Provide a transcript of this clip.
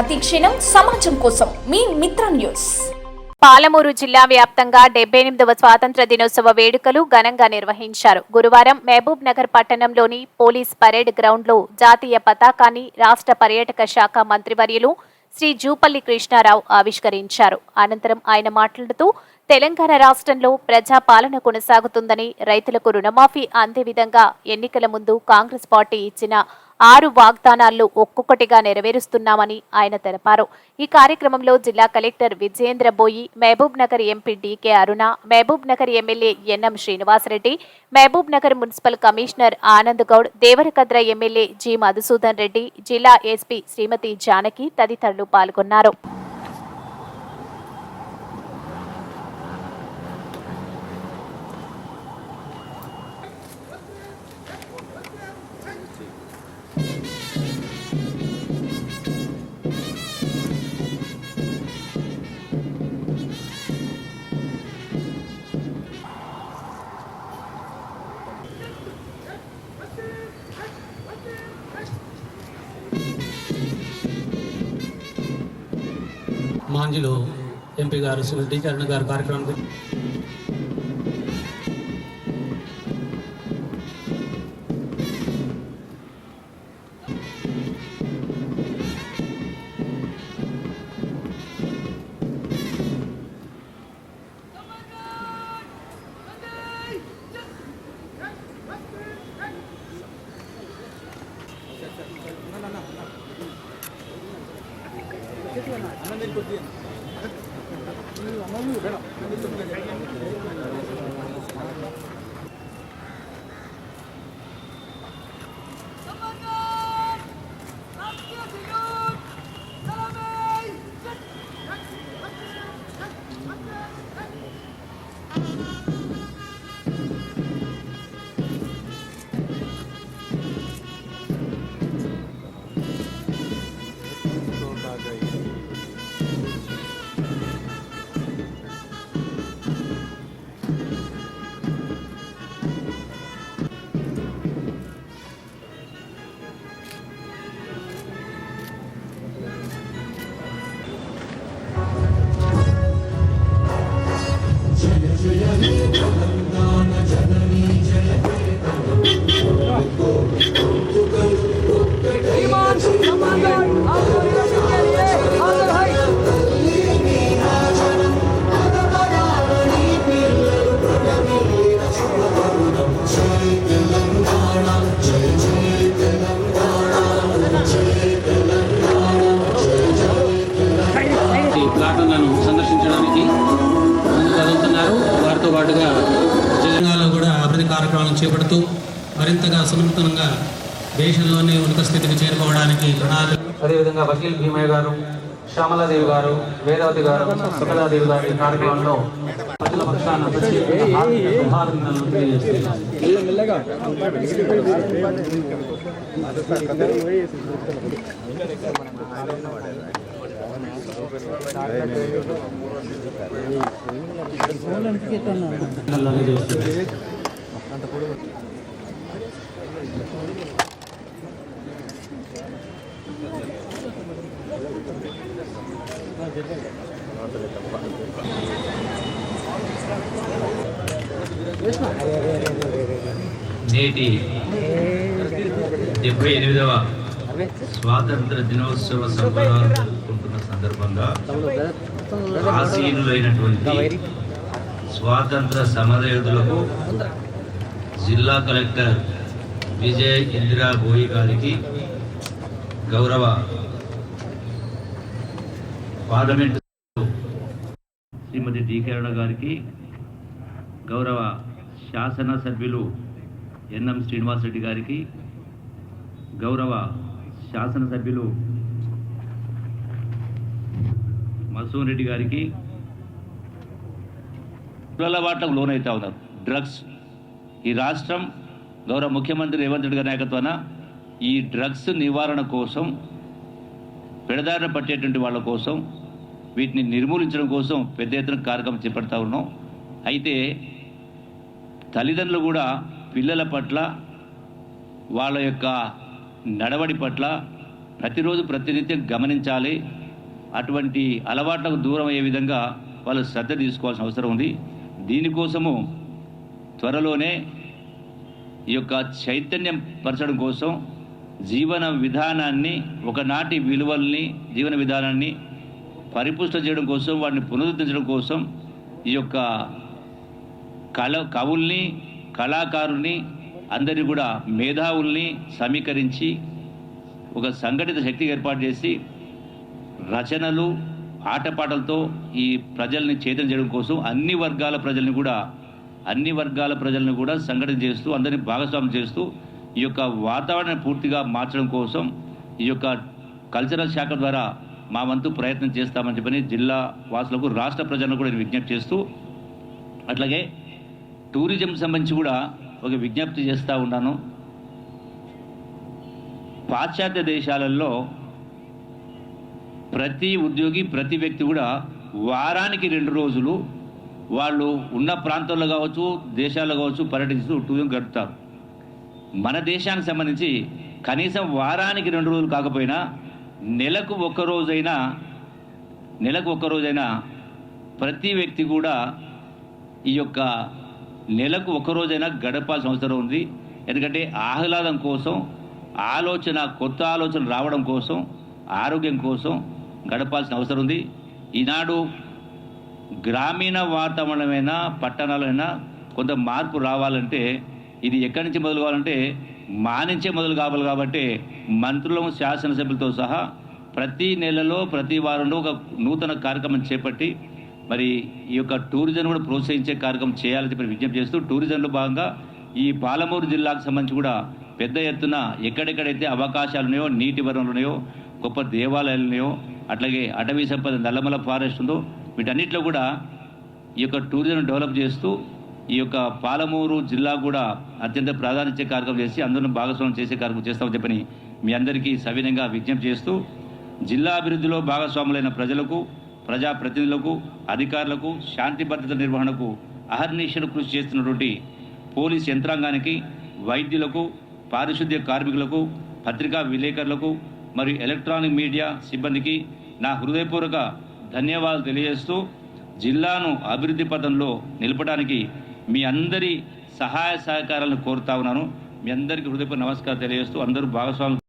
ప్రతి క్షణం సమాజం కోసం మీ మిత్ర న్యూస్. పాలమూరు జిల్లా వ్యాప్తంగా 78వ స్వాతంత్ర దినోత్సవ వేడుకలు ఘనంగా నిర్వహించారు. గురువారం మహబూబ్ నగర్ పట్టణంలోని పోలీస్ పరేడ్ గ్రౌండ్లో జాతీయ పతాకాన్ని రాష్ట్ర పర్యాటక శాఖ మంత్రివర్యులు శ్రీ జూపల్లి కృష్ణారావు ఆవిష్కరించారు. అనంతరం ఆయన మాట్లాడుతూ తెలంగాణ రాష్ట్రంలో ప్రజాపాలన కొనసాగుతుందని, రైతులకు రుణమాఫీ అందే విధంగా ఎన్నికల ముందు కాంగ్రెస్ పార్టీ ఇచ్చిన 6 వాగ్దానాలను ఒక్కొక్కటిగా నెరవేరుస్తున్నామని ఆయన తెలిపారు. ఈ కార్యక్రమంలో జిల్లా collector Vijayendra Boyi, Mahabub Nagar MP DK Aruna, Mahabub Nagar MLA NM Srinivasa Reddy, Mahabub Nagar municipal commissioner Anand Goud, Devarakadra MLA G Madhusudan Reddy, జిల్లా ఎస్పీ శ్రీమతి జానకి తదితరులు పాల్గొన్నారు. మాంజిలో ఎంపీ గారు శ్రీ డీకే అరుణ గారు కార్యక్రమానికి సందర్శించడానికి కదులుతున్నారు. వారితో పాటుగా తెలంగాణలో కూడా అభివృద్ధి కార్యక్రమాలను చేపడుతూ మరింతగా సున్నితంగా దేశంలోనే ఉన్నత స్థితికి చేరుకోవడానికి అదేవిధంగా వకీల్ భీమయ్య గారు, శ్యామలాదేవి గారు, వేదావతి గారు, సుఖదాదేవి గారి కార్యక్రమంలో ప్రజల పక్షాన నేటి 78వ స్వాతంత్ర దినోత్సవ సంబరాలు జరుపుకుంటున్న సందర్భంగా ఆసీనులైనటువంటి స్వాతంత్ర సమరయోధులకు జిల్లా కలెక్టర్ విజయేంద్ర బోయి గారికి, గౌరవ పార్లమెంటు శ్రీమతి డీకే అరుణ గారికి, గౌరవ శాసనసభ్యులు ఎన్ఎం శ్రీనివాసరెడ్డి గారికి, గౌరవ శాసనసభ్యులు మధుసూదన్ రెడ్డి గారికి, అలవాట్లకు లోనైతా ఉన్నారు. డ్రగ్స్ ఈ రాష్ట్రం గౌరవ ముఖ్యమంత్రి రేవంత్ రెడ్డి గారి నాయకత్వాన ఈ డ్రగ్స్ నివారణ కోసం, పెడదారిన పట్టేటువంటి వాళ్ళ కోసం, వీటిని నిర్మూలించడం కోసం పెద్ద ఎత్తున కార్యక్రమం చేపడతా ఉన్నాం. అయితే తల్లిదండ్రులు కూడా పిల్లల పట్ల, వాళ్ళ యొక్క నడవడి పట్ల ప్రతిరోజు ప్రతినిత్యం గమనించాలి. అటువంటి అలవాట్లకు దూరం అయ్యే విధంగా వాళ్ళు శ్రద్ధ తీసుకోవాల్సిన అవసరం ఉంది. దీనికోసము త్వరలోనే ఈ యొక్క చైతన్యం పరచడం కోసం జీవన విధానాన్ని, ఒకనాటి విలువల్ని, జీవన విధానాన్ని పరిపుష్టం చేయడం కోసం, వాటిని పునరుద్ధరించడం కోసం ఈ యొక్క కవుల్ని, కళాకారుల్ని, అందరినీ కూడా మేధావుల్ని సమీకరించి ఒక సంఘటిత శక్తికి ఏర్పాటు చేసి రచనలు, ఆటపాటలతో ఈ ప్రజల్ని చైతన్యం చేయడం కోసం అన్ని వర్గాల ప్రజలను కూడా సంఘటన చేస్తూ, అందరినీ భాగస్వామ్యం చేస్తూ ఈ యొక్క వాతావరణాన్ని పూర్తిగా మార్చడం కోసం ఈ యొక్క కల్చరల్ శాఖ ద్వారా మా వంతు ప్రయత్నం చేస్తామని చెప్పని జిల్లా వాసులకు, రాష్ట్ర ప్రజలను కూడా విజ్ఞప్తి చేస్తూ, అట్లాగే టూరిజం సంబంధించి కూడా ఒక విజ్ఞప్తి చేస్తూ ఉన్నాను. పాశ్చాత్య దేశాలలో ప్రతి ఉద్యోగి, ప్రతి వ్యక్తి కూడా వారానికి 2 రోజులు వాళ్ళు ఉన్న ప్రాంతాల్లో కావచ్చు, దేశాల్లో కావచ్చు పర్యటిస్తూ టూరిజం గడుపుతారు. మన దేశానికి సంబంధించి కనీసం వారానికి 2 రోజులు కాకపోయినా నెలకు ఒక్క రోజైనా ప్రతి వ్యక్తి కూడా ఈ యొక్క నెలకు ఒక్క రోజైనా గడపాల్సిన అవసరం ఉంది. ఎందుకంటే ఆహ్లాదం కోసం, కొత్త ఆలోచన రావడం కోసం, ఆరోగ్యం కోసం గడపాల్సిన అవసరం ఉంది. ఈనాడు గ్రామీణ వాతావరణమైనా, పట్టణాలైనా కొంత మార్పు రావాలంటే ఇది ఎక్కడి నుంచి మొదలు కావాలంటే మా నుంచే మొదలు కావాలి. కాబట్టి మంత్రులు, శాసనసభ్యులతో సహా ప్రతి నెలలో, ప్రతి వారంలో ఒక నూతన కార్యక్రమం చేపట్టి మరి ఈ యొక్క టూరిజం కూడా ప్రోత్సహించే కార్యక్రమం చేయాలని చెప్పి విజ్ఞప్తి చేస్తూ, టూరిజంలో భాగంగా ఈ పాలమూరు జిల్లాకు సంబంధించి కూడా పెద్ద ఎత్తున ఎక్కడెక్కడైతే అవకాశాలు ఉన్నాయో, నీటి వనరులు ఉన్నాయో, గొప్ప దేవాలయాలు ఉన్నాయో, అట్లాగే అటవీ సంపద, నల్లమల ఫారెస్ట్ ఉందో, వీటన్నిటిలో కూడా ఈ యొక్క టూరిజం డెవలప్ చేస్తూ ఈ యొక్క పాలమూరు జిల్లా కూడా అత్యంత ప్రాధాన్యత కార్యక్రమం చేసి అందరూ భాగస్వామ్యం చేసే కార్యక్రమం చేస్తామని చెప్పని మీ అందరికీ సవినయంగా విజ్ఞప్తి చేస్తూ, జిల్లా అభివృద్ధిలో భాగస్వాములైన ప్రజలకు, ప్రజాప్రతినిధులకు, అధికారులకు, శాంతి భద్రత నిర్వహణకు అహర్నిశలు కృషి చేస్తున్నటువంటి పోలీస్ యంత్రాంగానికి, వైద్యులకు, పారిశుద్ధ్య కార్మికులకు, పత్రికా విలేకరులకు మరియు ఎలక్ట్రానిక్ మీడియా సిబ్బందికి నా హృదయపూర్వక ధన్యవాదాలు తెలియజేస్తూ, జిల్లాను అభివృద్ధి పథంలో నిలపడానికి మీ అందరి సహాయ సహకారాలను కోరుతా ఉన్నాను. మీ అందరికీ హృదయపూర్వక నమస్కారం తెలియజేస్తూ అందరూ భాగస్వామ్యం